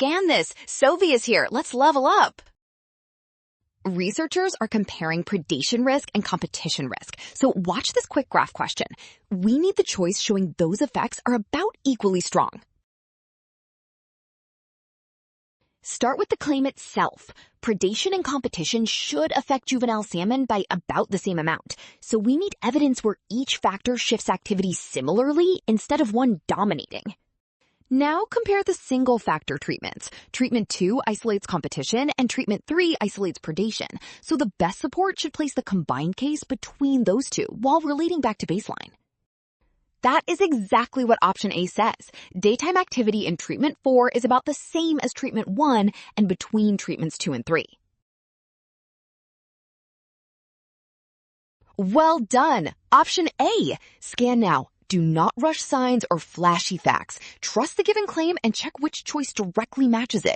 scan this. Sovi is here. Let's level up. Researchers are comparing predation risk and competition risk. So watch this quick graph question. We need the choice showing those effects are about equally strong. Start with the claim itself. Predation and competition should affect juvenile salmon by about the same amount. So we need evidence where each factor shifts activity similarly instead of one dominating. Now compare the single factor treatments. Treatment 2 isolates competition and treatment 3 isolates predation. So the best support should place the combined case between those two while relating back to baseline. That is exactly what option A says. Daytime activity in treatment 4 is about the same as treatment 1 and between treatments 2 and 3. Well done! Option A. Scan now. Do not rush signs or flashy facts. Trust the given claim and check which choice directly matches it.